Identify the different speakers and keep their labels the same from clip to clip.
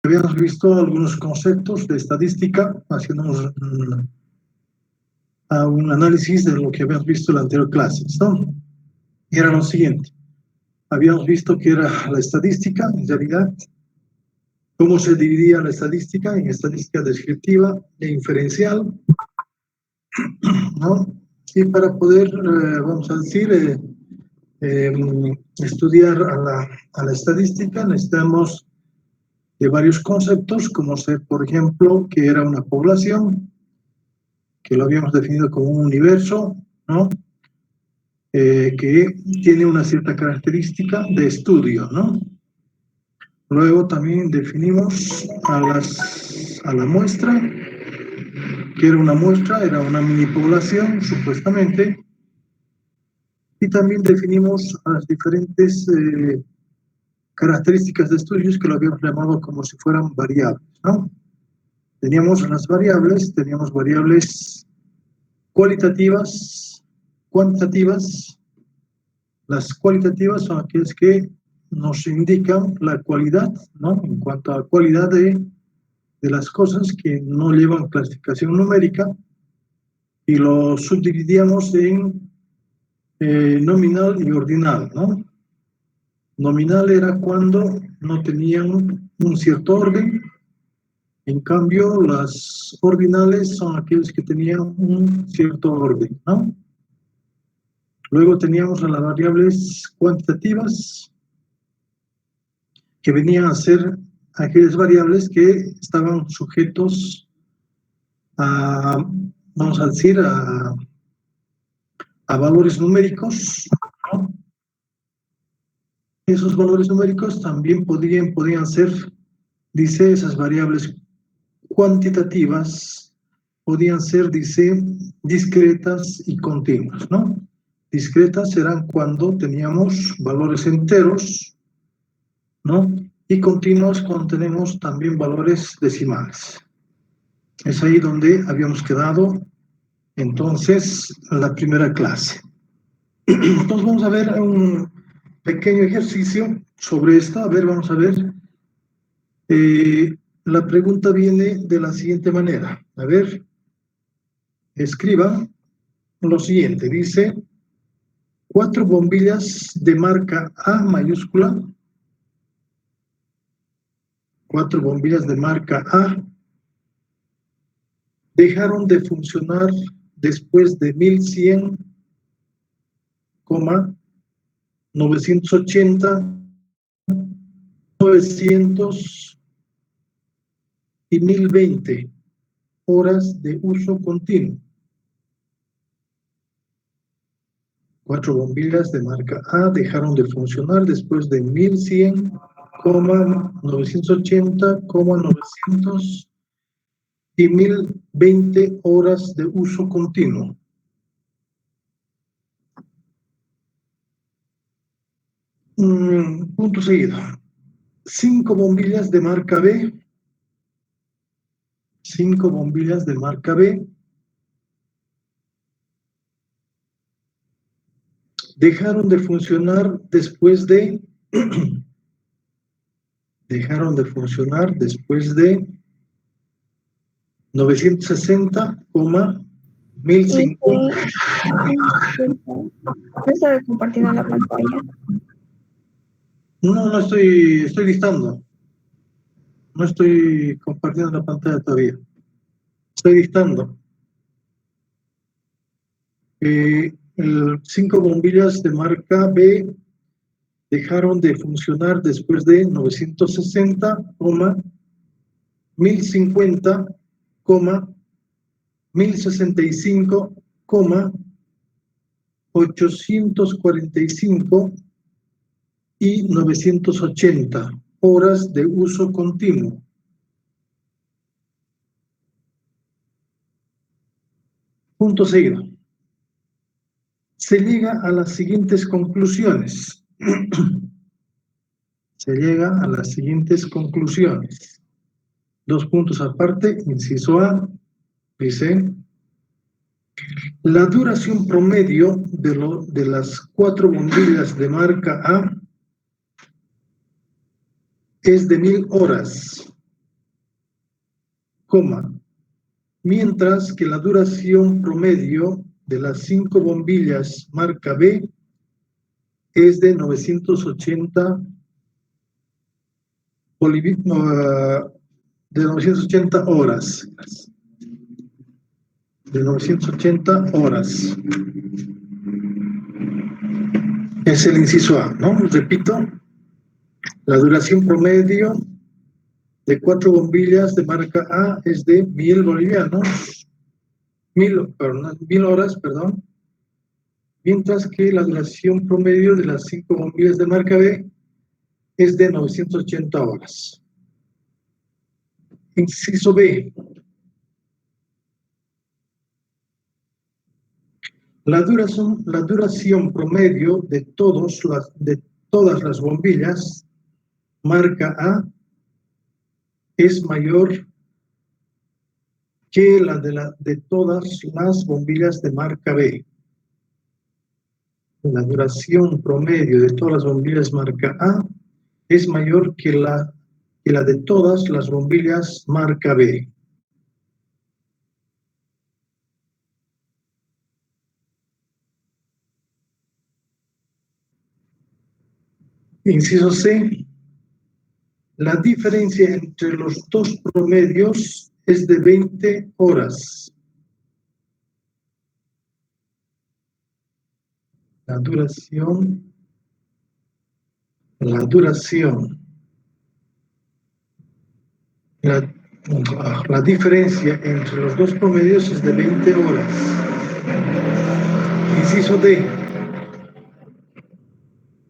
Speaker 1: habíamos visto algunos conceptos de estadística, haciendo un análisis de lo que habíamos visto en la anterior clase, ¿no? Y era lo siguiente. Habíamos visto que era la estadística, en realidad, cómo se dividía la estadística en estadística descriptiva e inferencial, ¿no? Y para poder, vamos a decir, estudiar a la estadística necesitamos de varios conceptos, como ser, por ejemplo, que era una población, que lo habíamos definido como un universo, ¿no? Que tiene una cierta característica de estudio, ¿no? Luego también definimos a la muestra, que era una muestra, era una mini población, supuestamente, y también definimos las diferentes características de estudios que lo habíamos llamado como si fueran variables, ¿no? Teníamos variables cualitativas, cuantitativas. Las cualitativas son aquellas que nos indican la cualidad, ¿no? En cuanto a cualidad de las cosas que no llevan clasificación numérica, y lo subdividíamos en nominal y ordinal, ¿no? Nominal era cuando no tenían un cierto orden. En cambio, las ordinales son aquellos que tenían un cierto orden, ¿no? Luego teníamos a las variables cuantitativas, que venían a ser aquellas variables que estaban sujetos a, vamos a decir, a valores numéricos, ¿no? Esos valores numéricos también podían ser, dice, esas variables cuantitativas podían ser, dice, discretas y continuas, ¿no? Discretas eran cuando teníamos valores enteros, ¿no? Y continuos cuando tenemos también valores decimales. Es ahí donde habíamos quedado, entonces, la primera clase. Entonces vamos a ver un pequeño ejercicio sobre esto. A ver, vamos a ver. La pregunta viene de la siguiente manera. A ver, escriba lo siguiente. Dice, 4 bombillas de marca A mayúscula. 4 bombillas de marca A dejaron de funcionar después de 1100,980, 900 y 1020 horas de uso continuo. 4 bombillas de marca A dejaron de funcionar después de 1100,980,900 y 1020 horas de uso continuo. Punto seguido. 5 bombillas de marca B. 5 bombillas de marca B dejaron de funcionar después de 960,1050.
Speaker 2: ¿No está compartiendo la pantalla?
Speaker 1: No estoy dictando. No estoy compartiendo la pantalla todavía. Estoy dictando. 5 bombillas de marca B dejaron de funcionar después de 960,1050, 1065,845 y 980 horas de uso continuo. Punto seguido. Se llega a las siguientes conclusiones. Se llega a las siguientes conclusiones. 2 puntos aparte, inciso A, dice, la duración promedio de las 4 bombillas de marca A es de 1000 horas. coma, mientras que la duración promedio de las 5 bombillas marca B es de 980 de 980 horas. De 980 horas. Es el inciso A, ¿no? Repito, la duración promedio de 4 bombillas de marca A es de 1000 bolivianos, 1000 horas, perdón, mientras que la duración promedio de las 5 bombillas de marca B es de 980 horas. Inciso B. La duración promedio de todas las bombillas marca A es mayor que la de todas las bombillas de marca B. La duración promedio de todas las bombillas marca A es mayor que la de todas las bombillas marca B. Inciso C. La diferencia entre los dos promedios es de 20 horas. La duración La diferencia entre los dos promedios es de 20 horas. Inciso D.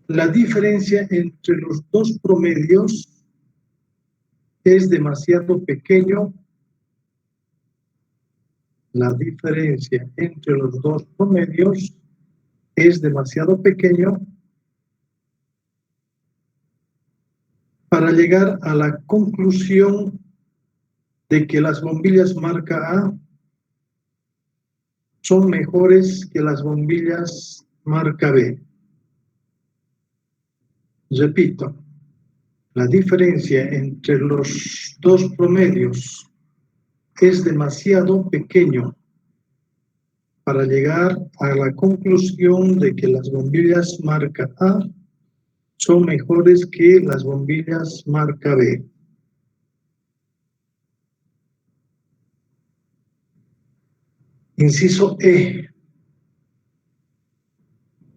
Speaker 1: La diferencia entre los dos promedios es demasiado pequeño. La diferencia entre los dos promedios es demasiado pequeño para llegar a la conclusión de que las bombillas marca A son mejores que las bombillas marca B. Repito, la diferencia entre los dos promedios es demasiado pequeño para llegar a la conclusión de que las bombillas marca A son mejores que las bombillas marca B. Inciso E.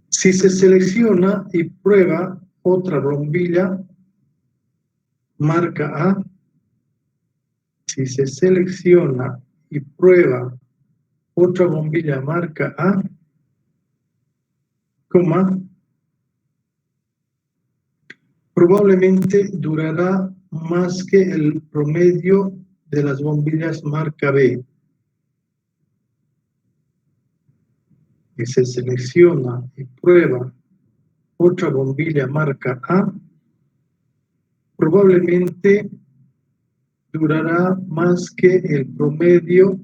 Speaker 1: Si se selecciona y prueba otra bombilla marca A, si se selecciona y prueba otra bombilla marca A, probablemente durará más que el promedio de las bombillas marca B. Y se selecciona y prueba otra bombilla marca A, probablemente durará más que el promedio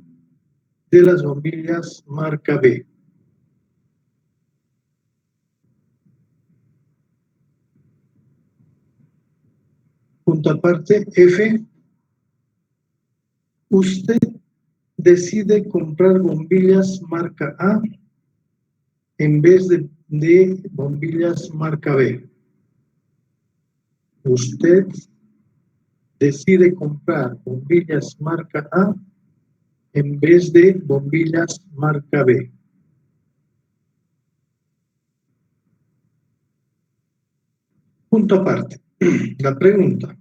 Speaker 1: de las bombillas marca B. Punto aparte, F. Usted decide comprar bombillas marca A en vez de bombillas marca B. Usted decide comprar bombillas marca A en vez de bombillas marca B. Punto aparte. La pregunta: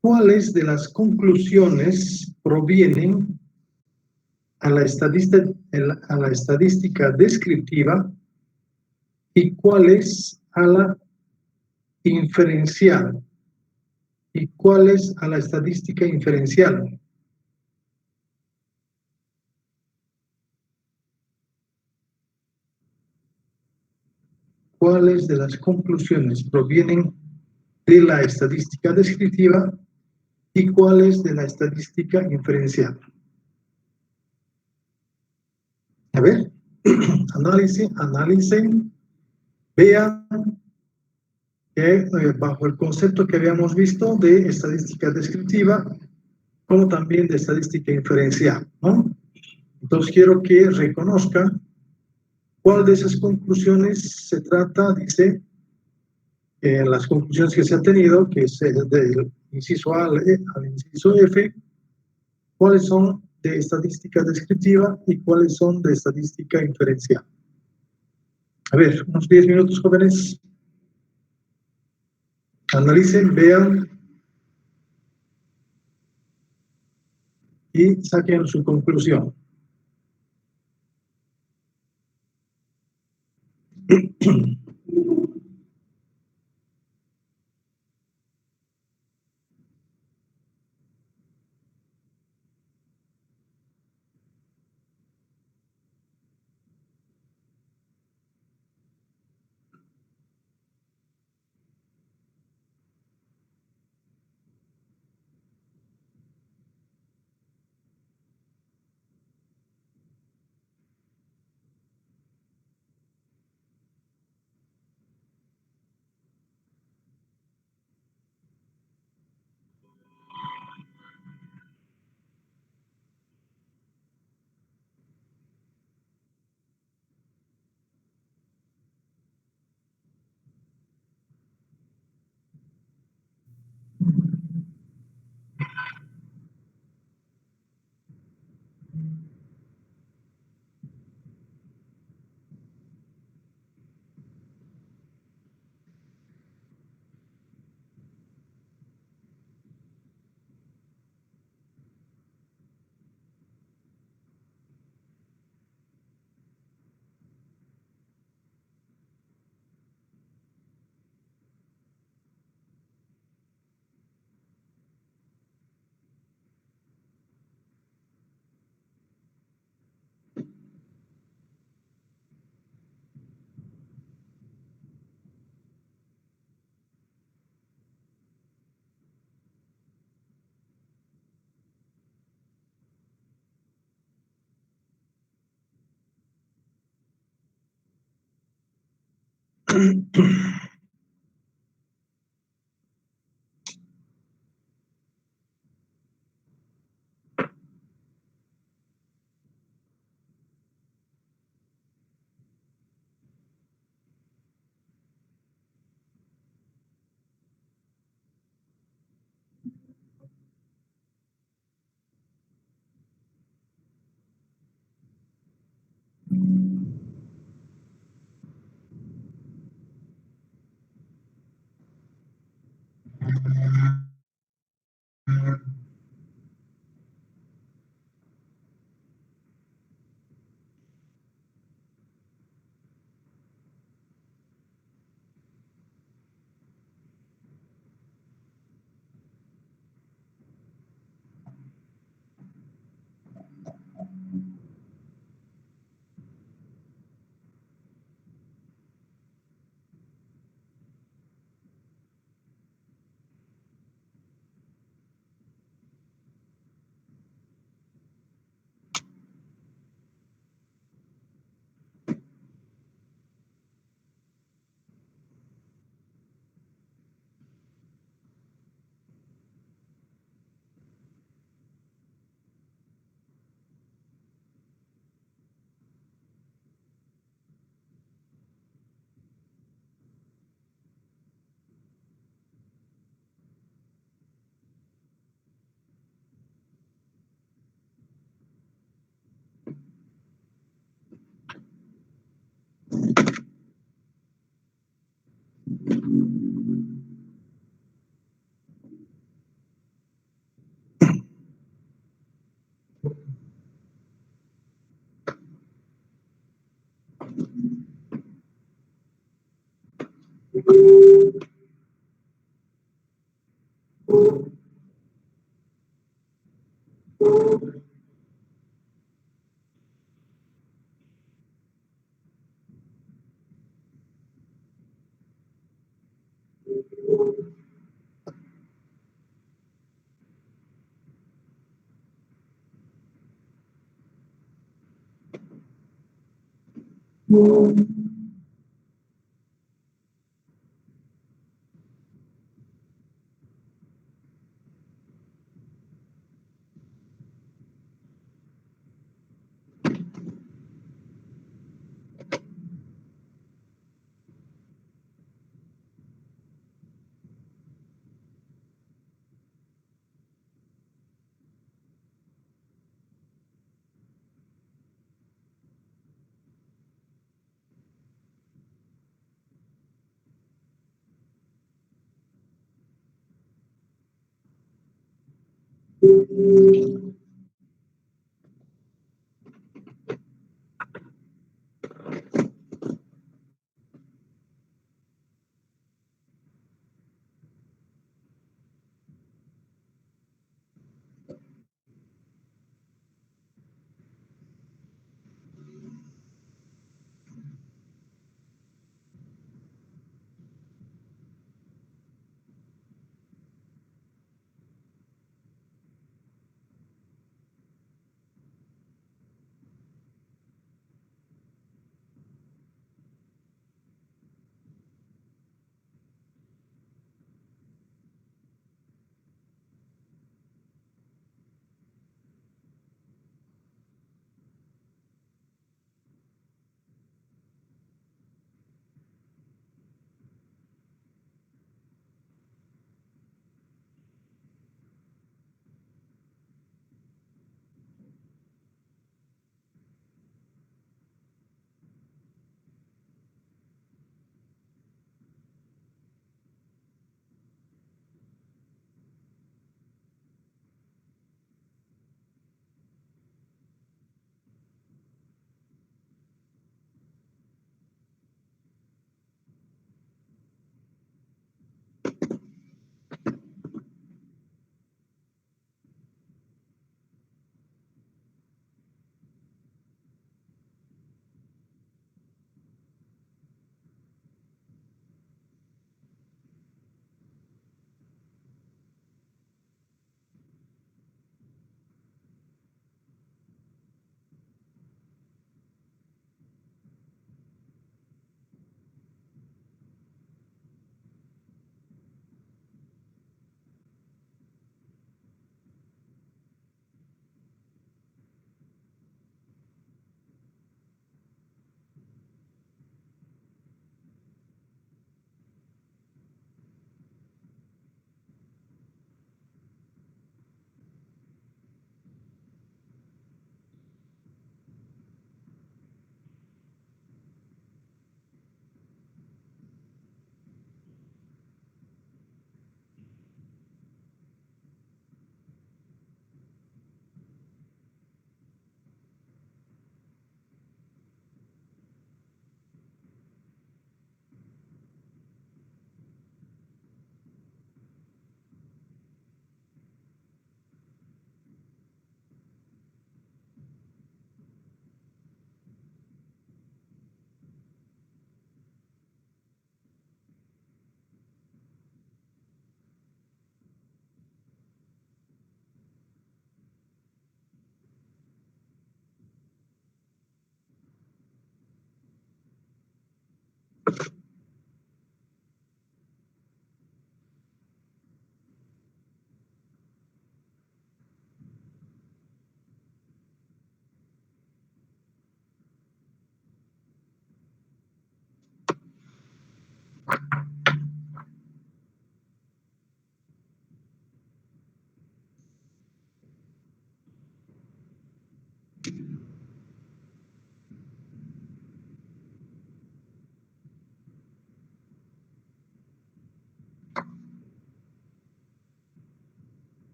Speaker 1: ¿cuáles de las conclusiones provienen a la estadística descriptiva y cuáles a la inferencial? ¿Y cuáles a la estadística inferencial? ¿Cuáles de las conclusiones provienen de la estadística descriptiva y cuáles de la estadística inferencial? A ver, analicen, vean que bajo el concepto que habíamos visto de estadística descriptiva, como también de estadística inferencial, ¿no? Entonces quiero que reconozcan cuál de esas conclusiones se trata, dice, las conclusiones que se ha tenido, que es del inciso A al inciso F, cuáles son de estadística descriptiva y cuáles son de estadística inferencial. A ver, unos 10 minutos, jóvenes. Analicen, vean y saquen su conclusión.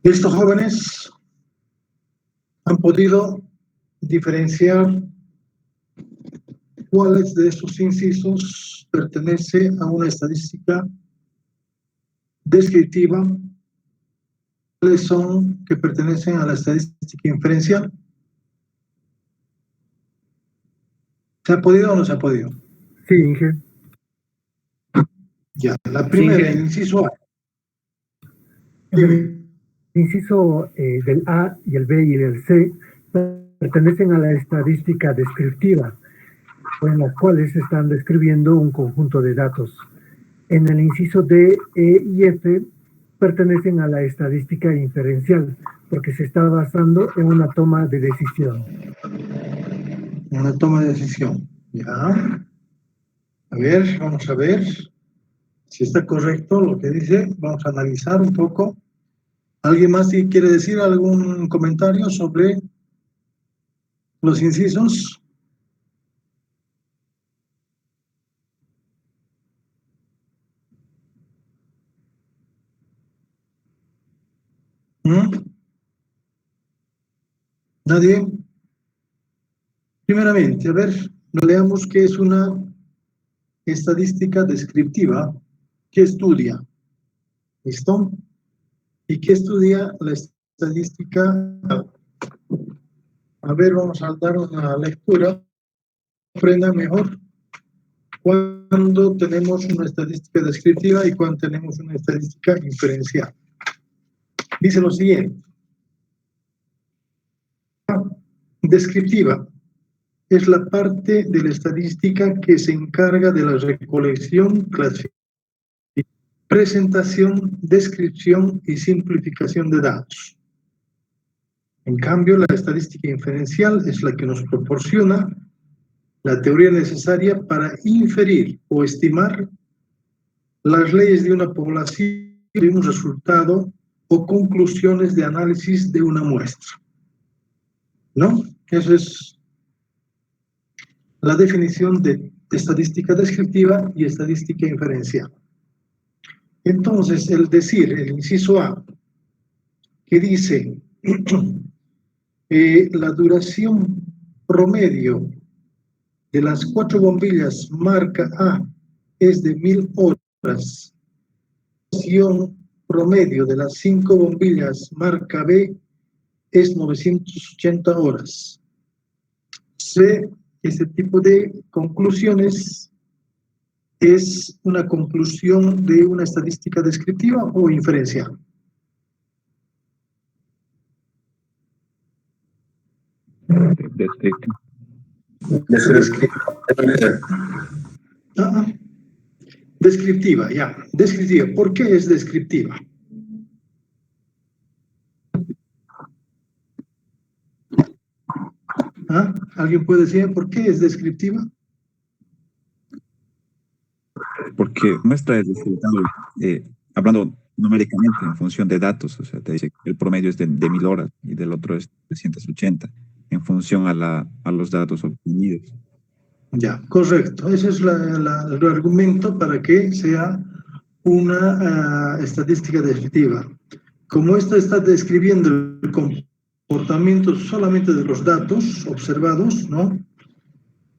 Speaker 1: Estos jóvenes han podido diferenciar cuáles de estos incisos pertenece a una estadística descriptiva, cuáles son que pertenecen a la estadística inferencial. ¿Se ha podido o no se ha podido?
Speaker 3: Sí, Inge.
Speaker 1: Ya, la primera, el inciso A.
Speaker 3: El inciso del A y el B y el C pertenecen a la estadística descriptiva, en las cuales se están describiendo un conjunto de datos. En el inciso D, E y F pertenecen a la estadística inferencial, porque se está basando en una toma de decisión.
Speaker 1: Una toma de decisión. Ya. A ver, vamos a ver si está correcto lo que dice. Vamos a analizar un poco. ¿Alguien más si quiere decir algún comentario sobre los incisos? ¿Nadie? Primeramente, a ver, leamos qué es una estadística descriptiva. ¿Qué estudia? ¿Listo? ¿Y qué estudia la estadística? A ver, vamos a dar una lectura. Aprenda mejor cuando tenemos una estadística descriptiva y cuando tenemos una estadística inferencial. Dice lo siguiente. Descriptiva es la parte de la estadística que se encarga de la recolección, clasificación, presentación, descripción y simplificación de datos. En cambio, la estadística inferencial es la que nos proporciona la teoría necesaria para inferir o estimar las leyes de una población, de un resultado o conclusiones de análisis de una muestra. ¿No? Eso es la definición de estadística descriptiva y estadística inferencial. Entonces, el inciso A, que dice la duración promedio de las 4 bombillas marca A es de 1000 horas, la duración promedio de las 5 bombillas marca B es 980 horas. Este tipo de conclusiones es una conclusión de una estadística descriptiva o inferencial. Descriptiva, ya. Descriptiva. ¿Por qué es descriptiva? ¿Alguien puede decir por qué es descriptiva?
Speaker 4: Porque muestra el resultado, hablando numéricamente en función de datos, o sea, te dice que el promedio es de 1000 horas y del otro es 380, en función a los datos obtenidos.
Speaker 1: Ya, correcto. Ese es el argumento para que sea una estadística descriptiva. Como esta está describiendo el comportamiento solamente de los datos observados, ¿no?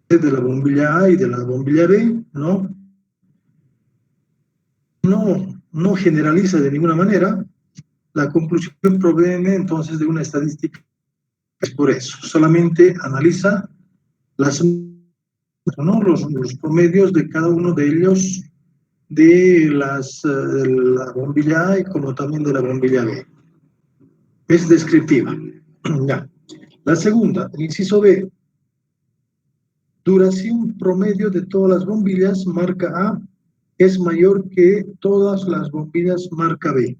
Speaker 1: De la bombilla A y de la bombilla B, ¿no? No generaliza de ninguna manera, la conclusión proviene entonces de una estadística. Es por eso, solamente analiza los promedios de cada uno de ellos, de la bombilla A y como también de la bombilla B. Es descriptiva. Ya. La segunda, el inciso B. Duración promedio de todas las bombillas marca A es mayor que todas las bombillas marca B.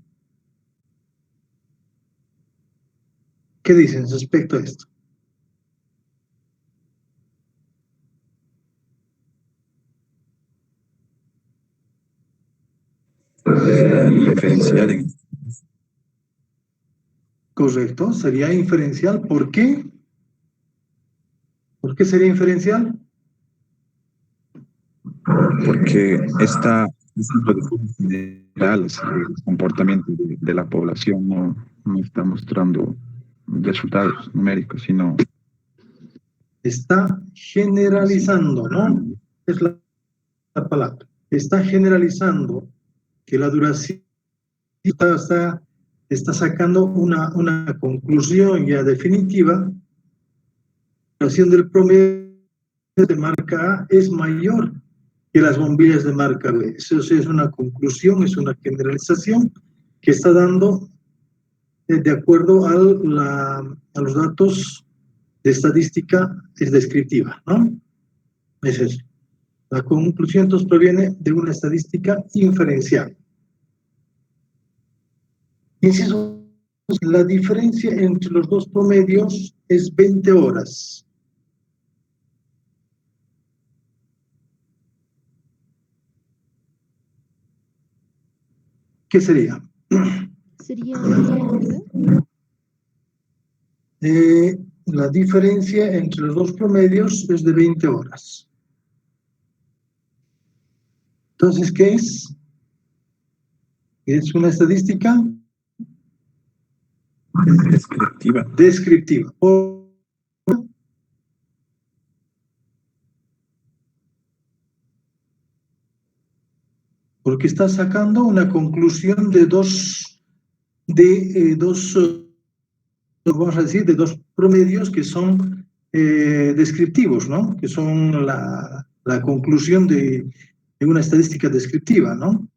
Speaker 1: ¿Qué dicen respecto a esto?
Speaker 4: Inferencial.
Speaker 1: Correcto, sería inferencial. ¿Por qué? ¿Por qué sería inferencial?
Speaker 4: Porque ejemplo de formas generales, el comportamiento de la población no está mostrando resultados numéricos, sino
Speaker 1: está generalizando, ¿no? Es la palabra. Está generalizando que la duración está sacando una conclusión ya definitiva. La duración del promedio de marca A es mayor que las bombillas de marca B. Eso es una conclusión, es una generalización que está dando de acuerdo a los datos de estadística es descriptiva, ¿no? Es eso. La conclusión entonces proviene de una estadística inferencial. Inciso, la diferencia entre los dos promedios es 20 horas. ¿Qué sería?
Speaker 2: ¿Sería
Speaker 1: la diferencia entre los dos promedios es de 20 horas. Entonces, ¿qué es? Es una estadística
Speaker 4: descriptiva.
Speaker 1: Descriptiva. Porque está sacando una conclusión de dos, vamos a decir, de dos promedios que son descriptivos, ¿no? Que son la conclusión de una estadística descriptiva, ¿no?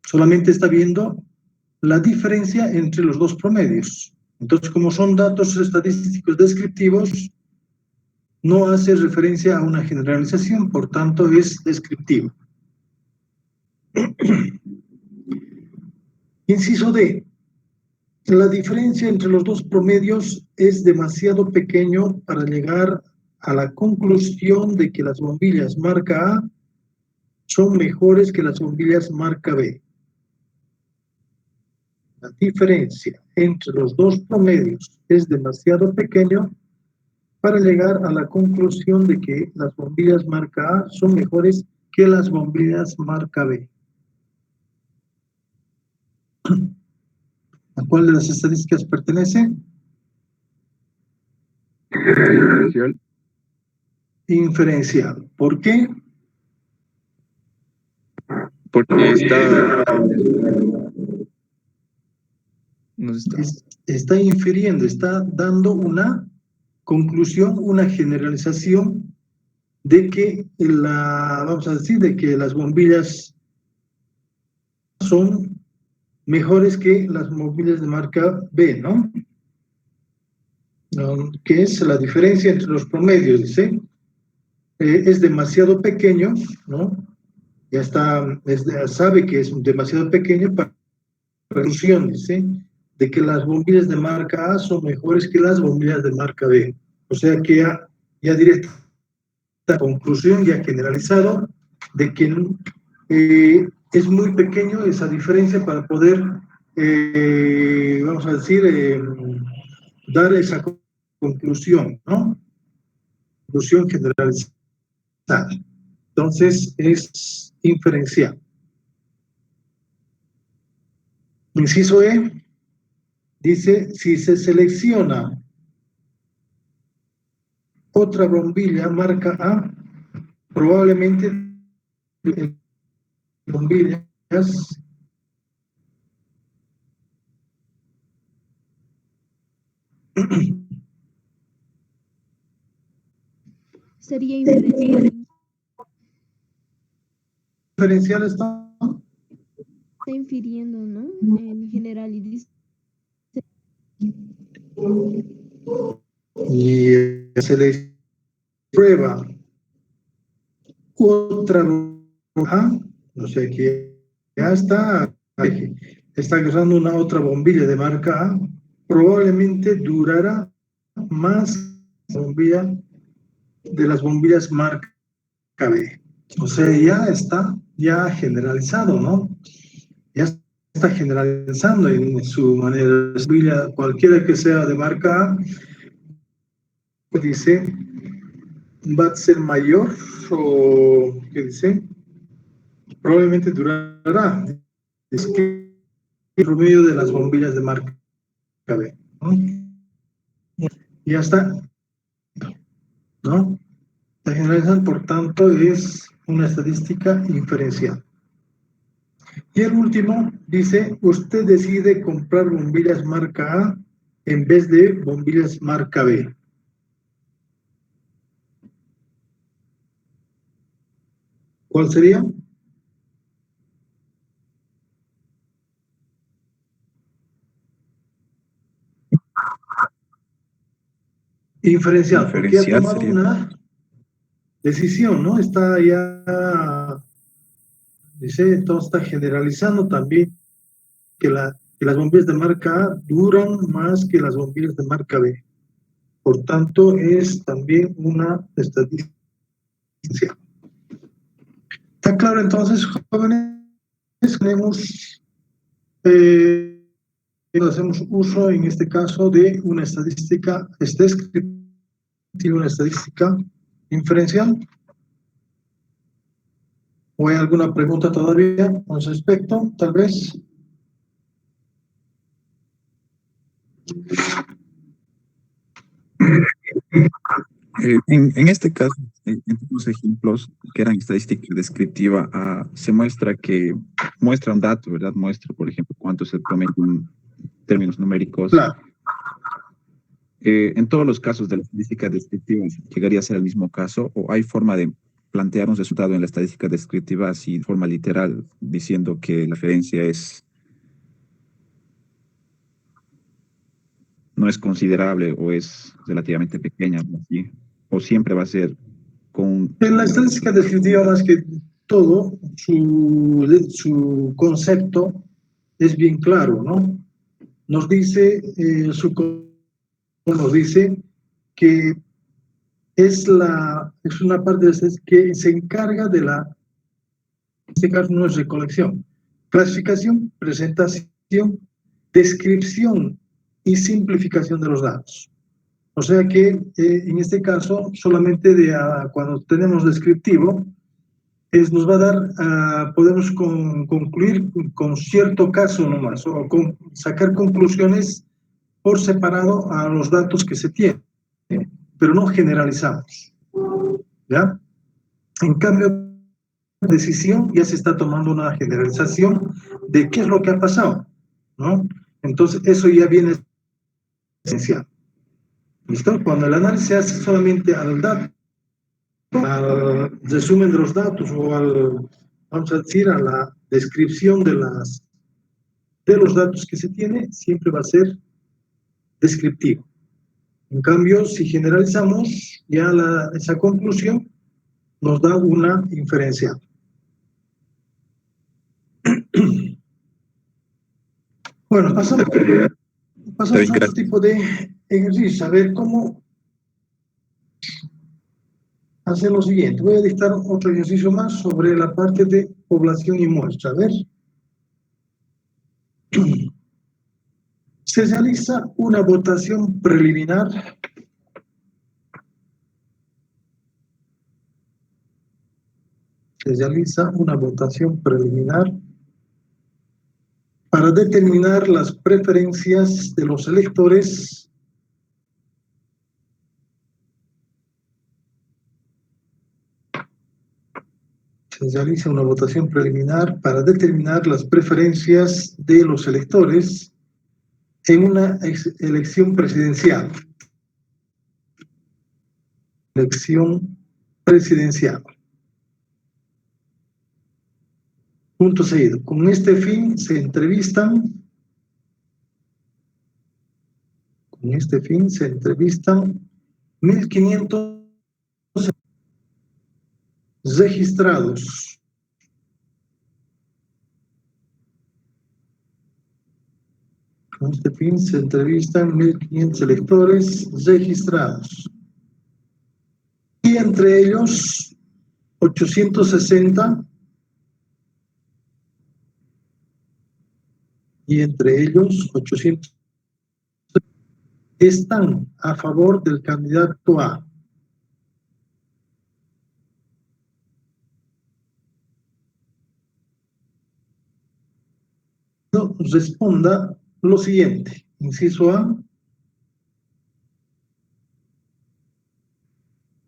Speaker 1: Solamente está viendo la diferencia entre los dos promedios. Entonces, como son datos estadísticos descriptivos, no hace referencia a una generalización, por tanto es descriptivo. Inciso D. La diferencia entre los dos promedios es demasiado pequeño para llegar a la conclusión de que las bombillas marca A son mejores que las bombillas marca B. La diferencia entre los dos promedios es demasiado pequeño para llegar a la conclusión de que las bombillas marca A son mejores que las bombillas marca B. ¿A cuál de las estadísticas pertenece?
Speaker 5: Inferencial.
Speaker 1: Inferencial. ¿Por qué?
Speaker 5: Porque
Speaker 1: está infiriendo, está dando una conclusión, una generalización de que vamos a decir, de que las bombillas son mejores que las bombillas de marca B, ¿no? ¿Qué es la diferencia entre los promedios? Dice, es demasiado pequeño, ¿no? Ya sabe que es demasiado pequeño para la conclusión, dice, de que las bombillas de marca A son mejores que las bombillas de marca B. O sea que ya directa conclusión, ya generalizado, de que es muy pequeño esa diferencia para poder, vamos a decir, dar esa conclusión, ¿no? Conclusión generalizada. Entonces, es inferencial. Inciso E, dice, si se selecciona otra bombilla marca A, probablemente bombillas
Speaker 2: sería inferencial.
Speaker 1: Inferencial está
Speaker 2: Infiriendo, ¿no? En general, y dice
Speaker 1: y se le prueba otra roja, o sea que ya está usando una otra bombilla de marca A, probablemente durará más bombilla de las bombillas marca B. O sea, ya está generalizado, ¿no? Ya está generalizando en su manera de bombilla, cualquiera que sea de marca A, dice, va a ser mayor, o ¿qué dice? probablemente durará. Es que el promedio de las bombillas de marca B, ¿no? Y ya está, ¿no? La generalización, por tanto, es una estadística inferencial. Y el último dice, usted decide comprar bombillas marca A en vez de bombillas marca B. ¿Cuál sería? Inferencial, porque ha
Speaker 4: Diferencial
Speaker 1: tomado
Speaker 4: sería.
Speaker 1: una decisión, ¿no? Está ya, dice, entonces está generalizando también que las bombillas de marca A duran más que las bombillas de marca B. Por tanto, es también una estadística. ¿Está claro entonces, jóvenes? Tenemos, hacemos uso en este caso de una estadística descriptiva, una estadística inferencial. ¿O hay alguna pregunta todavía al respecto? Tal vez.
Speaker 4: En este caso, en los ejemplos que eran estadística descriptiva, se muestra que muestra un dato, ¿verdad? Muestra, por ejemplo, cuánto es el promedio en términos numéricos.
Speaker 1: Claro.
Speaker 4: En todos los casos de la estadística descriptiva, ¿llegaría a ser el mismo caso? ¿O hay forma de plantear un resultado en la estadística descriptiva así de forma literal, diciendo que la referencia no es considerable o es relativamente pequeña, ¿sí? O siempre va a ser con...
Speaker 1: En la estadística descriptiva, más que todo, su concepto es bien claro, ¿no? Nos dice, nos dice que es una parte que se encarga de en este caso no es recolección, clasificación, presentación, descripción y simplificación de los datos. O sea que en este caso, solamente cuando tenemos descriptivo, nos va a dar, podemos concluir con cierto caso nomás, o sacar conclusiones por separado a los datos que se tienen, pero no generalizamos. ¿Ya? En cambio, la decisión ya se está tomando una generalización de qué es lo que ha pasado, ¿no? Entonces, eso ya viene esencial. ¿Listo? Cuando el análisis se hace solamente al resumen de los datos o vamos a decir, a la descripción de los datos que se tiene, siempre va a ser descriptivo. En cambio, si generalizamos, ya esa conclusión nos da una inferencia. Bueno, pasamos a otro tipo de ejercicio, a ver cómo hacer lo siguiente. Voy a dictar otro ejercicio más sobre la parte de población y muestra. A ver. Se realiza una votación preliminar para determinar las preferencias de los electores en una elección presidencial. Punto seguido. Con este fin se entrevistan 1.500 registrados. Con este fin se entrevistan 1.500 electores registrados. Y entre ellos 860 están a favor del candidato A. responda lo siguiente. Inciso A,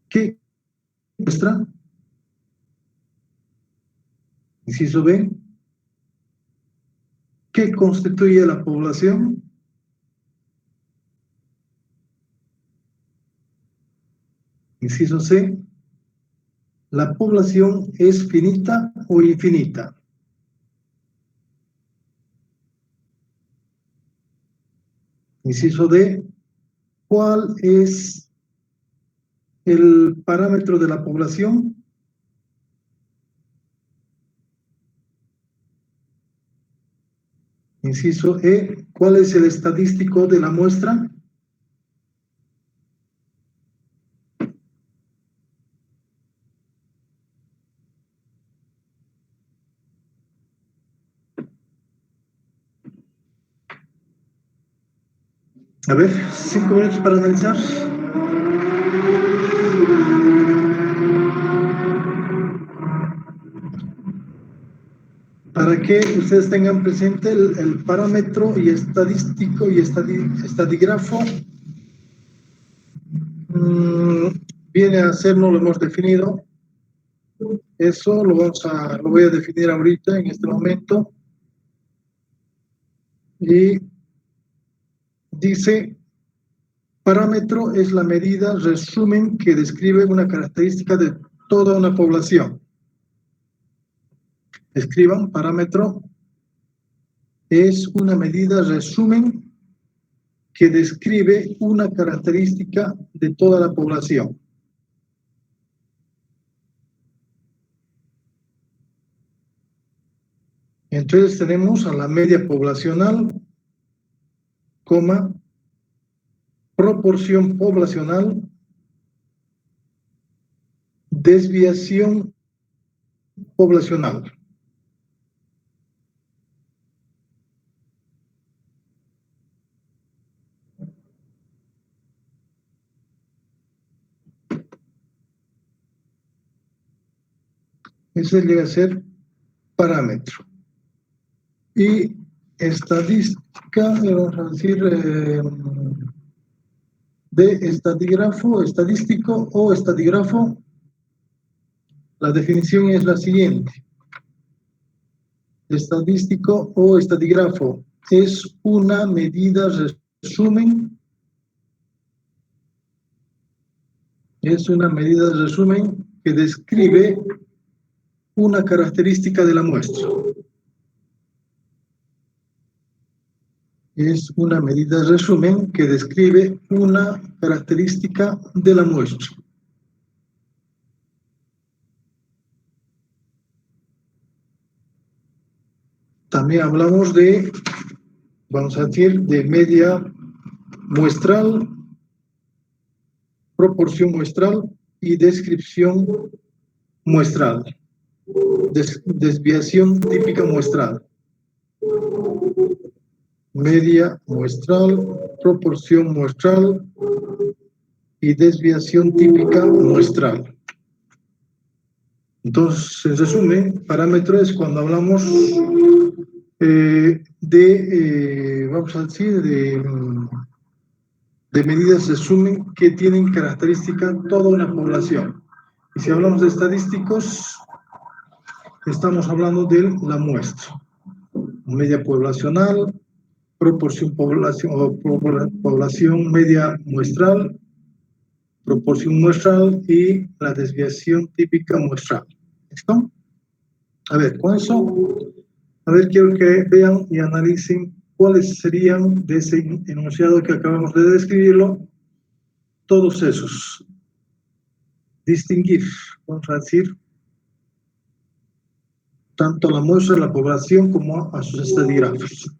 Speaker 1: ¿qué muestra? Inciso B, ¿qué constituye la población? Inciso C, ¿la población es finita o infinita? Inciso D, ¿cuál es el parámetro de la población? Inciso E, ¿cuál es el estadístico de la muestra? A ver, 5 minutos para analizar. Para que ustedes tengan presente el parámetro y estadístico y estadígrafo, viene a ser, no lo hemos definido. Eso lo voy a definir ahorita, en este momento. Y dice, parámetro es la medida, resumen, que describe una característica de toda una población. Escriban, parámetro es una medida, resumen, que describe una característica de toda la población. Entonces tenemos a la media poblacional, coma, proporción poblacional, desviación poblacional. Ese llega a ser parámetro. Y estadística, vamos a decir, de estadígrafo, estadístico o estadígrafo, la definición es la siguiente. Estadístico o estadígrafo es una medida, resumen, que describe una característica de la muestra. Es una medida resumen que describe una característica de la muestra. También hablamos de, vamos a decir, de media muestral, proporción muestral y descripción muestral. Desviación típica muestral. Media muestral, proporción muestral y desviación típica muestral. Entonces, en resumen, parámetro es cuando hablamos vamos a decir, de medidas resumen que tienen característica toda una población. Y si hablamos de estadísticos, estamos hablando de la muestra. Media poblacional, proporción población media muestral, proporción muestral y la desviación típica muestral. ¿Listo? A ver, con eso, a ver, quiero que vean y analicen cuáles serían de ese enunciado que acabamos de describirlo, todos esos. Distinguir, vamos a decir, tanto la muestra, la población, como a sus estadígrafos.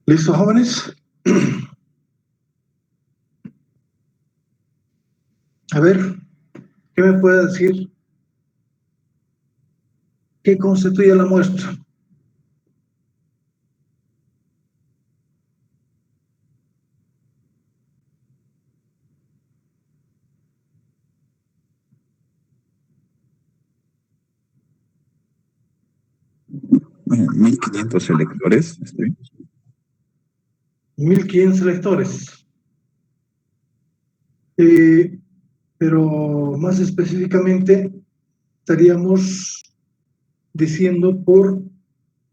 Speaker 1: ¿Listo, jóvenes? A ver, ¿qué me puede decir? ¿Qué constituye la muestra?
Speaker 4: Bueno, 1500 electores,
Speaker 1: 1500 lectores. Pero más específicamente estaríamos diciendo por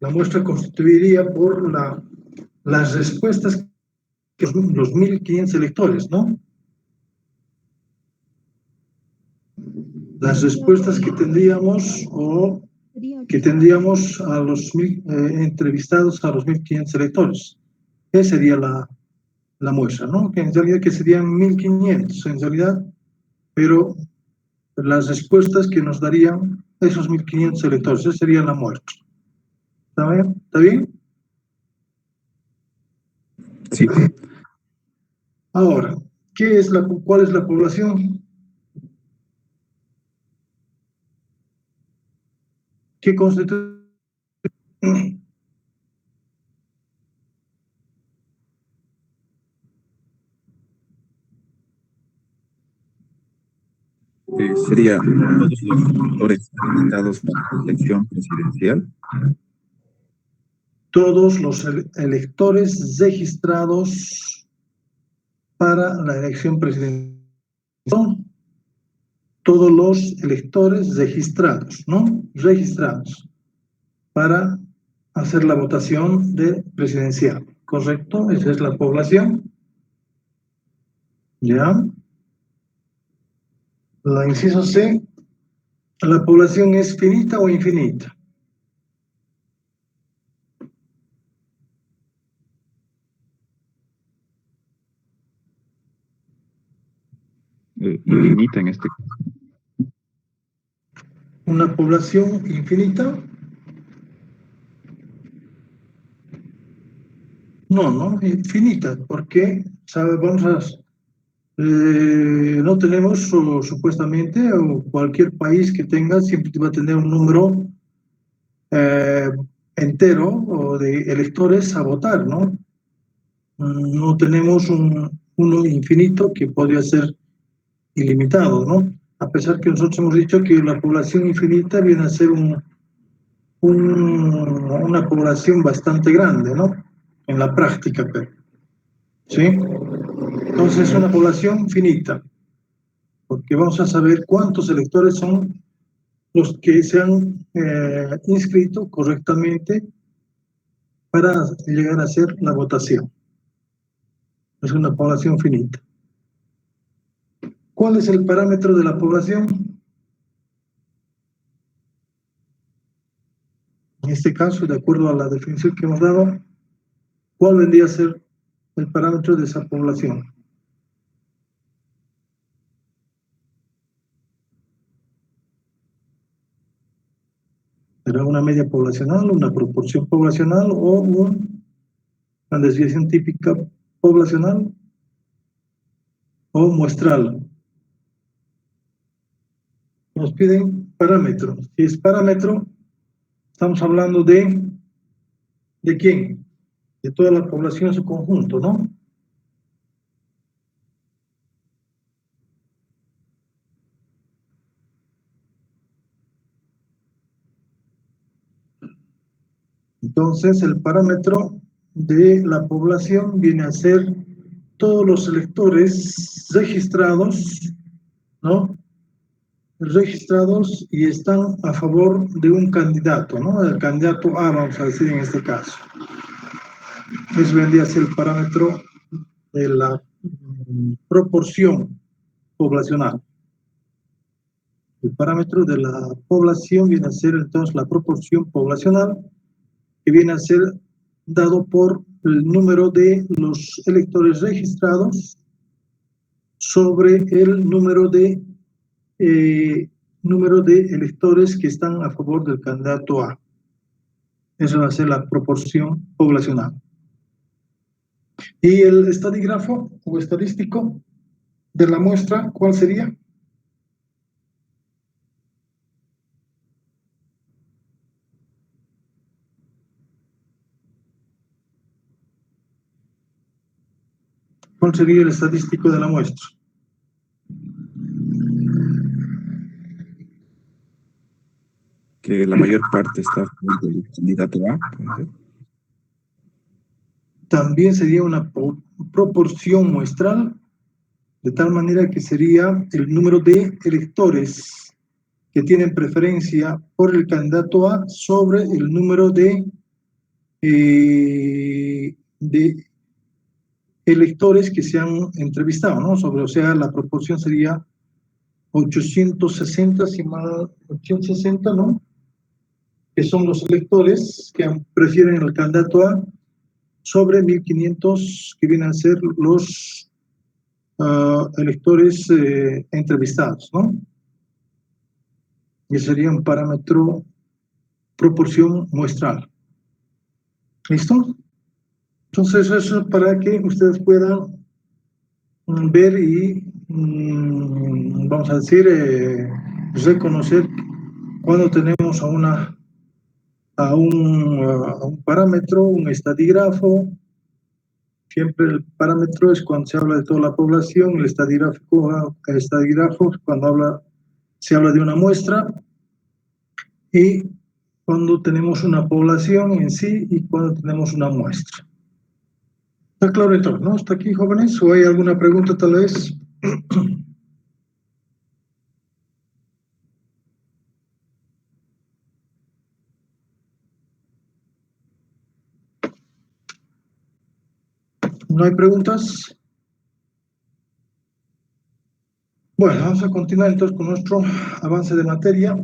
Speaker 1: la muestra constituiría por las respuestas que los 1500 electores, ¿no? Las respuestas que tendríamos o que tendríamos a los entrevistados a los 1500 electores. Esa sería la muestra, ¿no? Que en realidad que serían 1500 en realidad, pero las respuestas que nos darían esos 1500 electores, esa sería la muestra. ¿Está bien? ¿Está bien?
Speaker 4: Sí.
Speaker 1: Ahora, ¿cuál es la población? ¿Qué constituye?
Speaker 4: Sería todos los electores habilitados para la elección presidencial.
Speaker 1: Todos los electores registrados para la elección presidencial. Todos los electores registrados, ¿no? Registrados para hacer la votación presidencial. ¿Correcto? Esa es la población. ¿Ya? La inciso C, ¿la población es finita o infinita?
Speaker 5: Infinita en este caso.
Speaker 1: ¿Una población infinita? No, infinita, porque no tenemos supuestamente, o cualquier país que tenga, siempre va a tener un número entero o de electores a votar, ¿no? No tenemos uno infinito que podría ser ilimitado, ¿no? A pesar que nosotros hemos dicho que la población infinita viene a ser una población bastante grande, ¿no? En la práctica, pero, ¿sí? Entonces es una población finita, porque vamos a saber cuántos electores son los que se han inscrito correctamente para llegar a hacer la votación. Es una población finita. ¿Cuál es el parámetro de la población? En este caso, de acuerdo a la definición que hemos dado, ¿cuál vendría a ser el parámetro de esa población? ¿Será una media poblacional, una proporción poblacional o una desviación típica poblacional o muestral? Nos piden parámetros. Si es parámetro, estamos hablando ¿de quién? De toda la población en su conjunto, ¿no? Entonces, el parámetro de la población viene a ser todos los electores registrados, ¿no? Registrados y están a favor de un candidato, ¿no? El candidato A, vamos a decir en este caso. Eso vendría a ser el parámetro de la proporción poblacional. El parámetro de la población viene a ser entonces la proporción poblacional, que viene a ser dado por el número de los electores registrados sobre el número de electores que están a favor del candidato A. Eso va a ser la proporción poblacional. Y el estadígrafo o estadístico de la muestra, ¿cuál sería? ¿Cuál sería el estadístico de la muestra?
Speaker 4: Que la mayor parte está a favor del candidato A, puede ser.
Speaker 1: También sería una proporción muestral, de tal manera que sería el número de electores que tienen preferencia por el candidato A sobre el número de electores que se han entrevistado, ¿no? Sobre, o sea, la proporción sería 860, 860, ¿no? Que son los electores que prefieren al candidato A sobre 1500 que vienen a ser los electores entrevistados, ¿no? Y sería un parámetro proporción muestral. ¿Listo? Entonces, eso es para que ustedes puedan ver y, vamos a decir, reconocer cuando tenemos a un parámetro, un estadígrafo. Siempre el parámetro es cuando se habla de toda la población, el estadígrafo cuando se habla de una muestra, y cuando tenemos una población en sí y cuando tenemos una muestra. ¿Está claro entonces, no? ¿Hasta aquí, jóvenes? ¿O hay alguna pregunta tal vez? ¿No hay preguntas? Bueno, vamos a continuar entonces con nuestro avance de materia,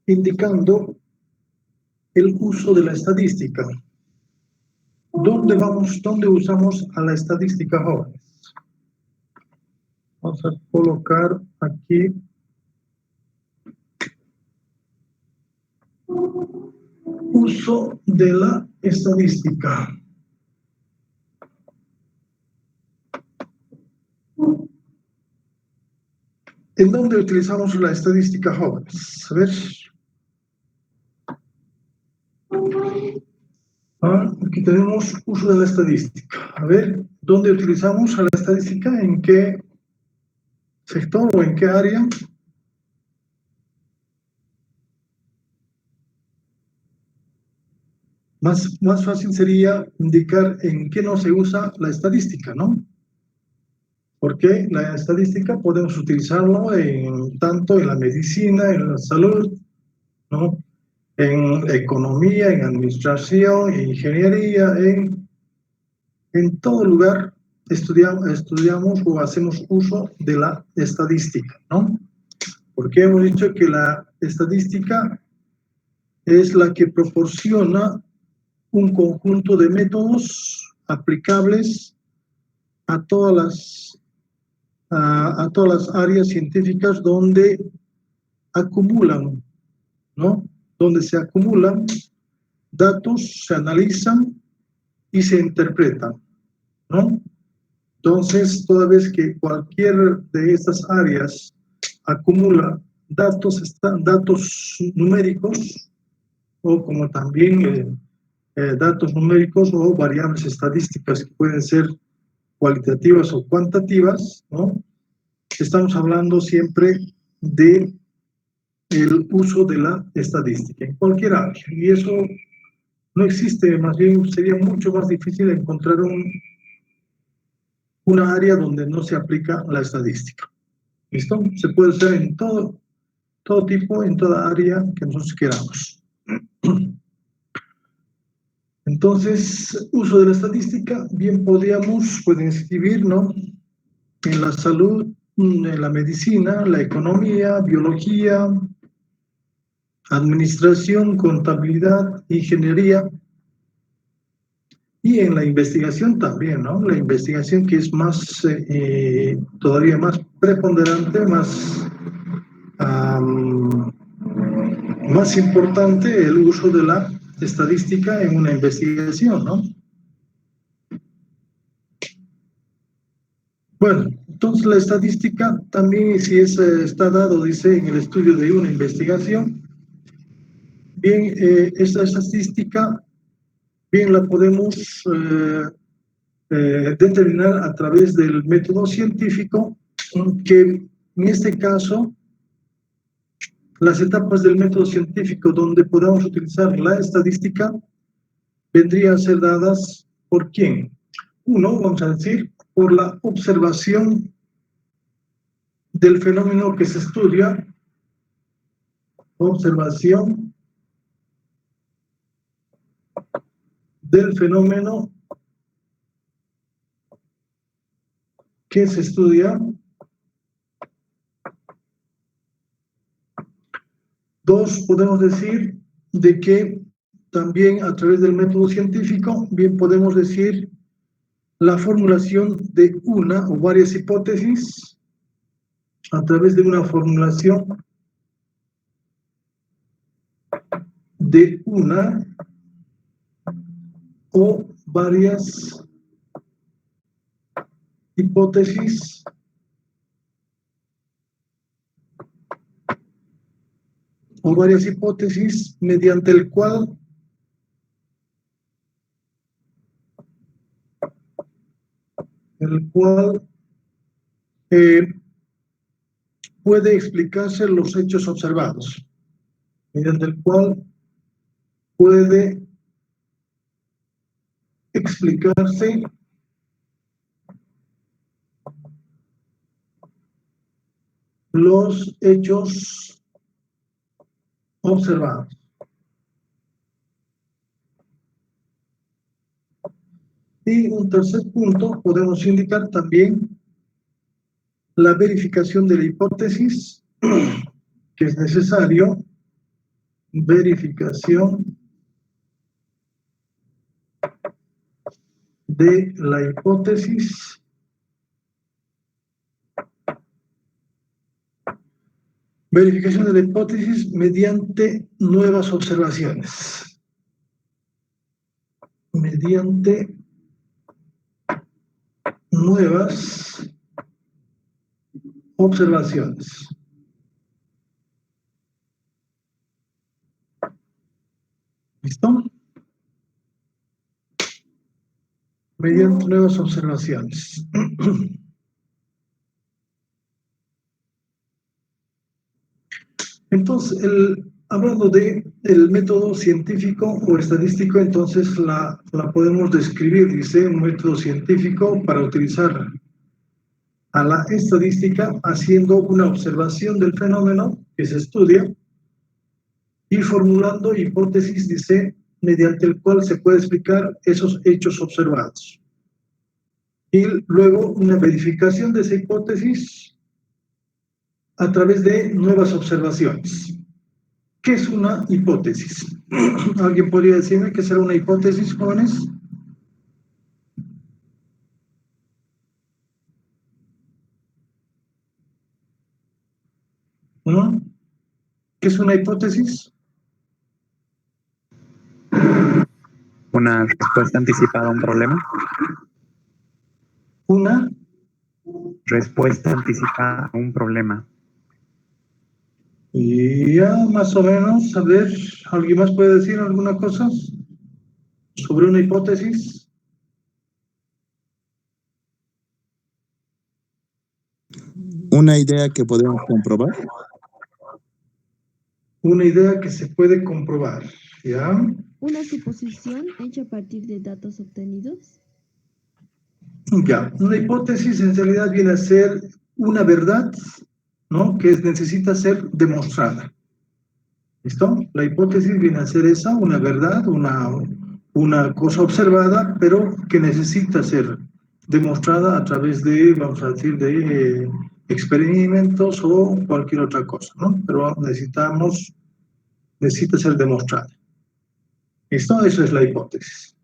Speaker 1: indicando el uso de la estadística. ¿Dónde usamos a la estadística, jóvenes? Vamos a colocar aquí uso de la estadística. ¿En dónde utilizamos la estadística, jóvenes? A ver. Aquí tenemos uso de la estadística. A ver, ¿dónde utilizamos a la estadística? ¿En qué sector o en qué área? Más fácil sería indicar en qué no se usa la estadística, ¿no? Porque la estadística podemos utilizarlo tanto en la medicina, en la salud, ¿no? En economía, en administración, en ingeniería, en todo lugar estudiamos o hacemos uso de la estadística, ¿no? Porque hemos dicho que la estadística es la que proporciona un conjunto de métodos aplicables a todas las áreas científicas donde acumulan, ¿no? Donde se acumulan datos, se analizan y se interpretan, ¿no? Entonces, toda vez que cualquier de estas áreas acumula datos numéricos, o como también datos numéricos o variables estadísticas que pueden ser cualitativas o cuantitativas, ¿no? Estamos hablando siempre de el uso de la estadística en cualquier área. Y eso no existe, más bien sería mucho más difícil encontrar una área donde no se aplica la estadística. ¿Listo? Se puede hacer en todo tipo, en toda área que nosotros queramos. Entonces, uso de la estadística, bien pueden escribir, ¿no? En la salud, en la medicina, la economía, biología, administración, contabilidad, ingeniería, y en la investigación también, ¿no? La investigación que es más, todavía más preponderante, más importante el uso de la estadística en una investigación, ¿no? Bueno, entonces la estadística también, si está dado, dice, en el estudio de una investigación, bien, esta estadística, bien la podemos determinar a través del método científico, que en este caso, las etapas del método científico donde podamos utilizar la estadística vendrían a ser dadas por quién. Uno, vamos a decir, por la observación del fenómeno que se estudia, observación del fenómeno que se estudia. Dos, podemos decir de que también a través del método científico, bien podemos decir la formulación de una o varias hipótesis a través de una formulación de una o varias hipótesis mediante el cual puede explicarse los hechos observados, mediante el cual puede explicarse los hechos observados. Y un tercer punto, podemos indicar también la verificación de la hipótesis, que es necesario, verificación de la hipótesis mediante nuevas observaciones. Mediante nuevas observaciones. ¿Listo? Mediante nuevas observaciones. Entonces, hablando de el método científico o estadístico, entonces la podemos describir, dice, un método científico para utilizar a la estadística haciendo una observación del fenómeno que se estudia y formulando hipótesis, dice, mediante el cual se puede explicar esos hechos observados. y luego una verificación de esa hipótesis a través de nuevas observaciones. ¿Qué es una hipótesis? ¿Alguien podría decirme qué será una hipótesis, jóvenes? ¿No? ¿Qué es una hipótesis?
Speaker 6: Una respuesta anticipada a un problema.
Speaker 1: Una
Speaker 6: Respuesta anticipada a un problema.
Speaker 1: y ya más o menos, a ver, ¿alguien más puede decir alguna cosa sobre una hipótesis?
Speaker 7: Una idea que podemos comprobar.
Speaker 1: Una idea que se puede comprobar, ¿ya?
Speaker 2: Una suposición hecha a partir de datos obtenidos.
Speaker 1: Ya, una hipótesis en realidad viene a ser una verdad, ¿no? Que necesita ser demostrada. ¿Listo? La hipótesis viene a ser esa, una verdad, una cosa observada, pero que necesita ser demostrada a través de, vamos a decir, de experimentos o cualquier otra cosa, ¿no? Pero necesita ser demostrada. ¿Listo? Eso es la hipótesis.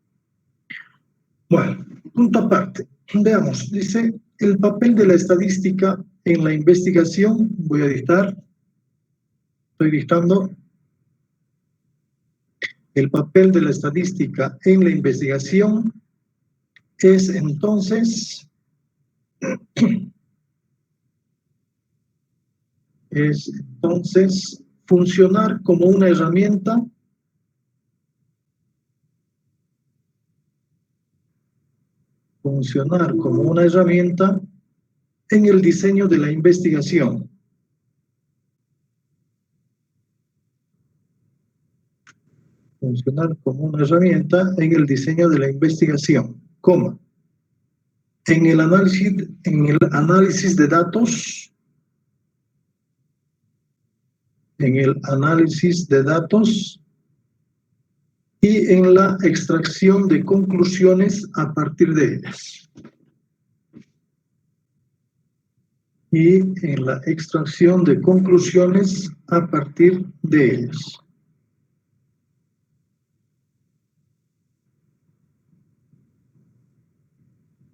Speaker 1: Bueno, punto aparte. Veamos, dice, el papel de la estadística en la investigación, voy a dictar, estoy dictando, el papel de la estadística en la investigación es entonces funcionar como una herramienta en el diseño de la investigación. Funcionar como una herramienta en el diseño de la investigación, coma, en el análisis de datos, y en la extracción de conclusiones a partir de ellas.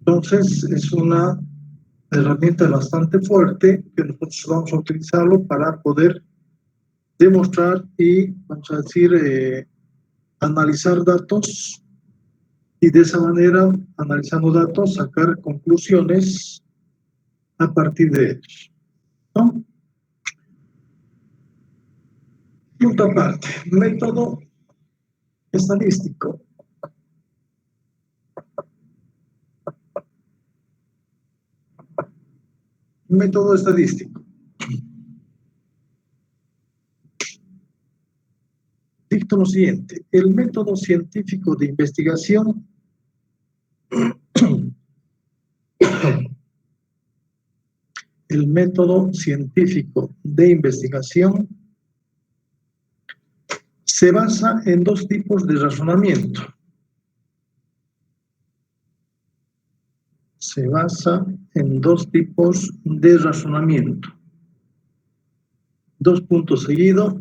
Speaker 1: Entonces, es una herramienta bastante fuerte que nosotros vamos a utilizarlo para poder demostrar y, vamos a decir, analizar datos y de esa manera, analizando datos, sacar conclusiones a partir de ellos, ¿no? Punto aparte, método estadístico. Método estadístico. Dicto lo siguiente, el método científico de investigación se basa en dos tipos de razonamiento. Dos puntos seguidos,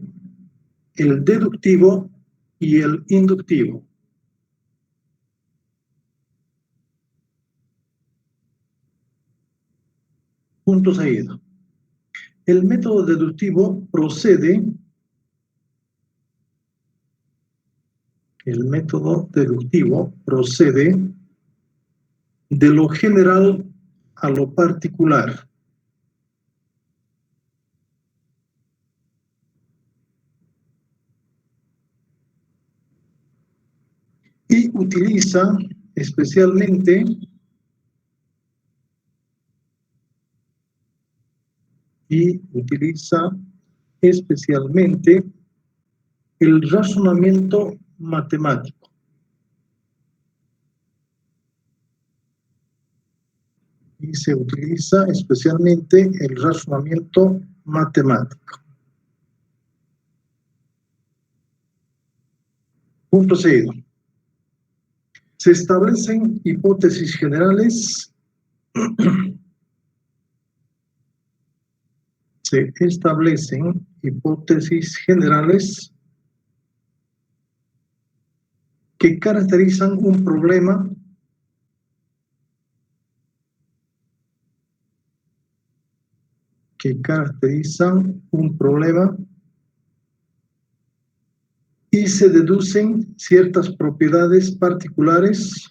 Speaker 1: el deductivo y el inductivo. Punto seguido. El método deductivo procede de lo general a lo particular. Y utiliza especialmente el razonamiento matemático. Y se utiliza especialmente el razonamiento matemático. Punto seguido. Se establecen hipótesis generales se establecen hipótesis generales que caracterizan un problema y se deducen ciertas propiedades particulares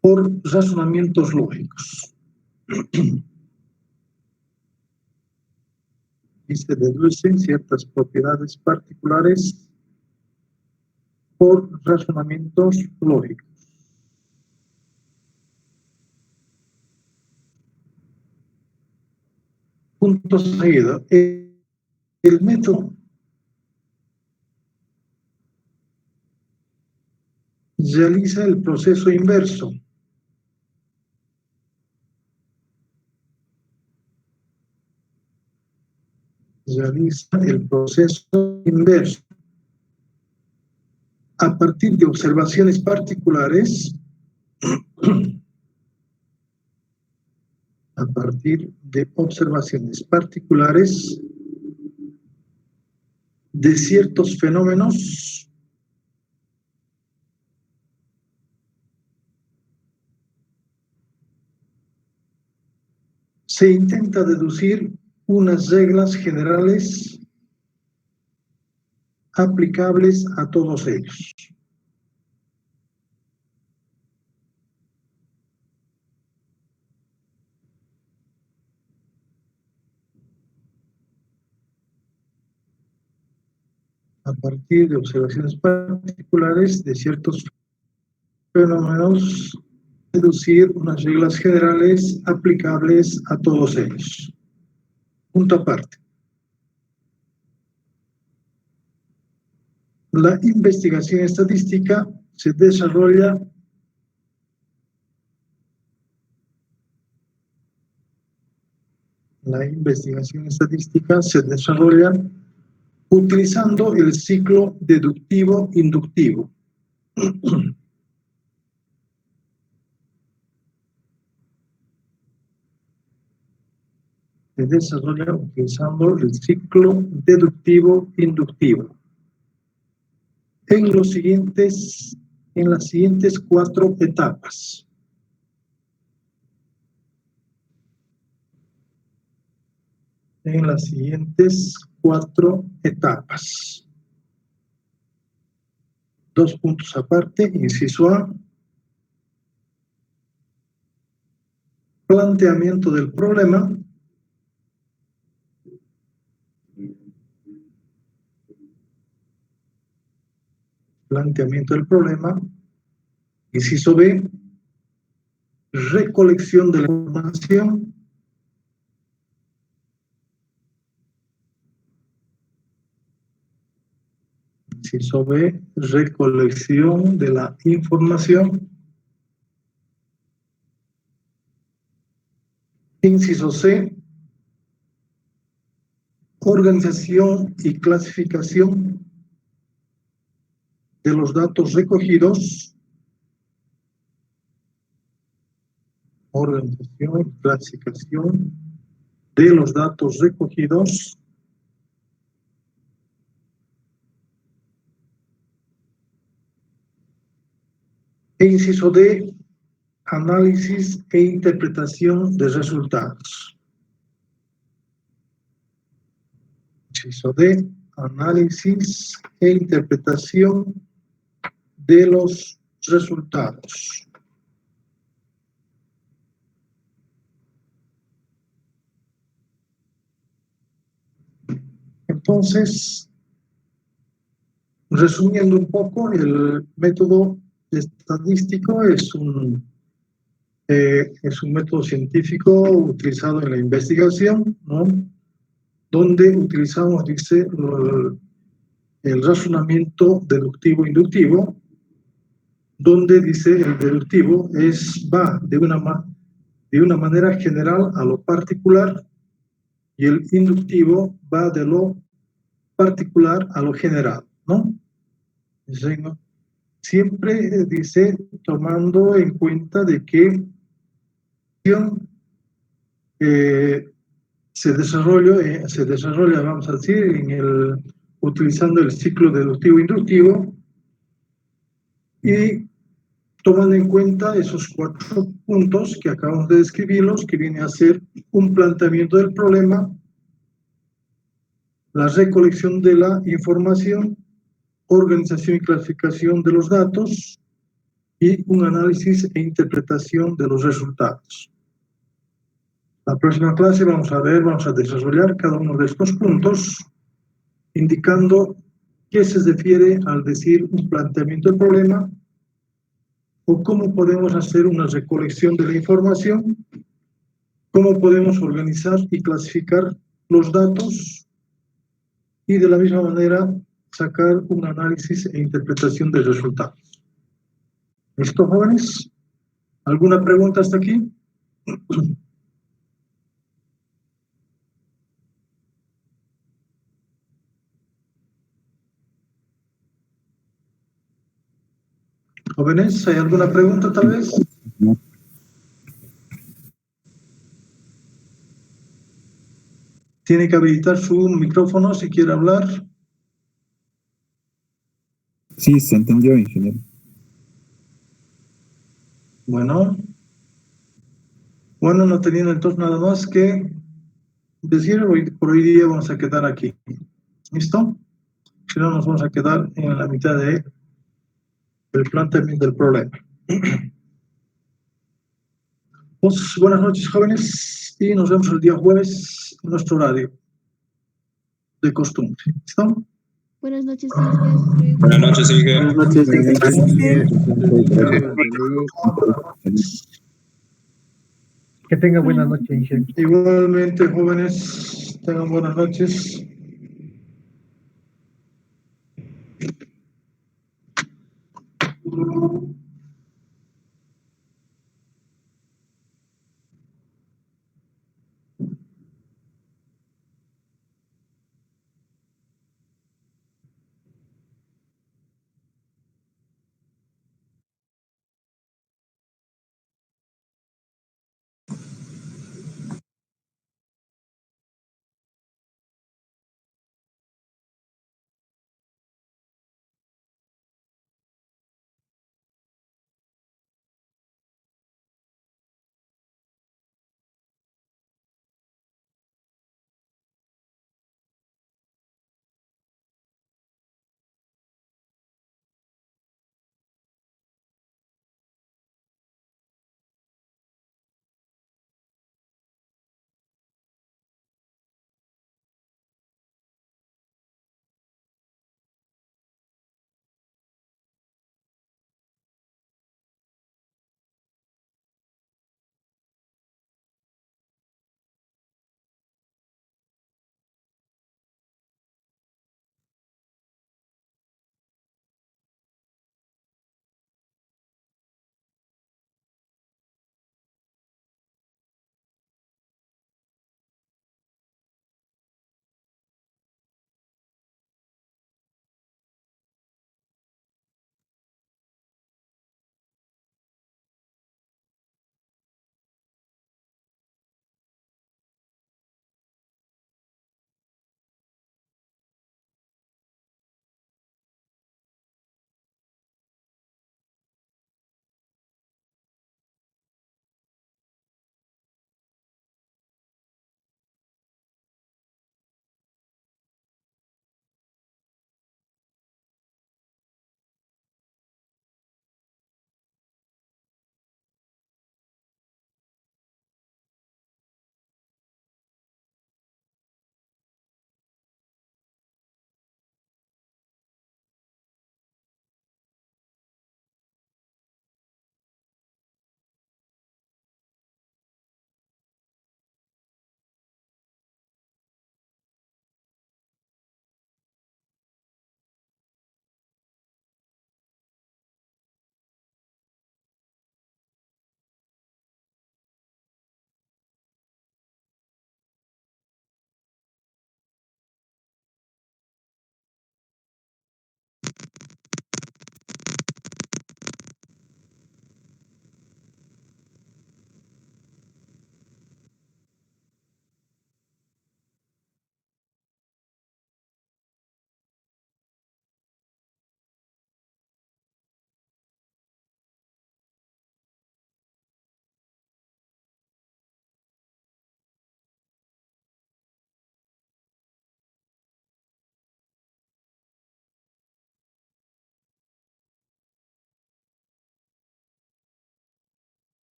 Speaker 1: por razonamientos lógicos. Y se deducen ciertas propiedades particulares por razonamientos lógicos. Punto seguido. El método realiza el proceso inverso. A partir de observaciones particulares, de ciertos fenómenos se intenta deducir unas reglas generales aplicables a todos ellos. A partir de observaciones particulares de ciertos fenómenos, deducir unas reglas generales aplicables a todos ellos. Punto aparte. La investigación estadística se desarrolla utilizando el ciclo deductivo-inductivo. Se desarrolla utilizando el ciclo deductivo-inductivo. En las siguientes 4 etapas. Dos puntos aparte, inciso A. Planteamiento del problema. Inciso B. Recolección de la información. Inciso B. Recolección de la información. Inciso C. Organización y clasificación de los datos recogidos. Organización y clasificación de los datos recogidos. E inciso D, análisis e interpretación de resultados. Inciso D, análisis e interpretación de los resultados. Entonces, resumiendo un poco, el método estadístico es un método científico utilizado en la investigación, ¿no? Donde utilizamos, dice, el razonamiento deductivo-inductivo, donde dice el deductivo va de una manera general a lo particular, y el inductivo va de lo particular a lo general, ¿no? Siempre dice, tomando en cuenta de que se desarrolla, vamos a decir, utilizando el ciclo deductivo-inductivo y tomando en cuenta esos 4 puntos que acabamos de describirlos, que viene a ser un planteamiento del problema, la recolección de la información, organización y clasificación de los datos y un análisis e interpretación de los resultados. La próxima clase vamos a desarrollar cada uno de estos puntos, indicando qué se refiere al decir un planteamiento del problema o cómo podemos hacer una recolección de la información, cómo podemos organizar y clasificar los datos y de la misma manera sacar un análisis e interpretación de resultados. ¿Listo, jóvenes? ¿Alguna pregunta hasta aquí? Jóvenes, ¿hay alguna pregunta tal vez? Tiene que habilitar su micrófono si quiere hablar.
Speaker 5: Sí, se entendió, ingeniero.
Speaker 1: Bueno, no teniendo entonces nada más que decir, por hoy día vamos a quedar aquí. ¿Listo? Si no, nos vamos a quedar en la mitad del planteamiento del problema. Pues, buenas noches, jóvenes, y nos vemos el día jueves en nuestro horario de costumbre. ¿Listo?
Speaker 2: Buenas noches, Inge.
Speaker 8: Buenas noches, Inge.
Speaker 6: Buenas noches,
Speaker 3: Que tenga buena noche, Inge.
Speaker 1: Igualmente, jóvenes, tengan buenas noches.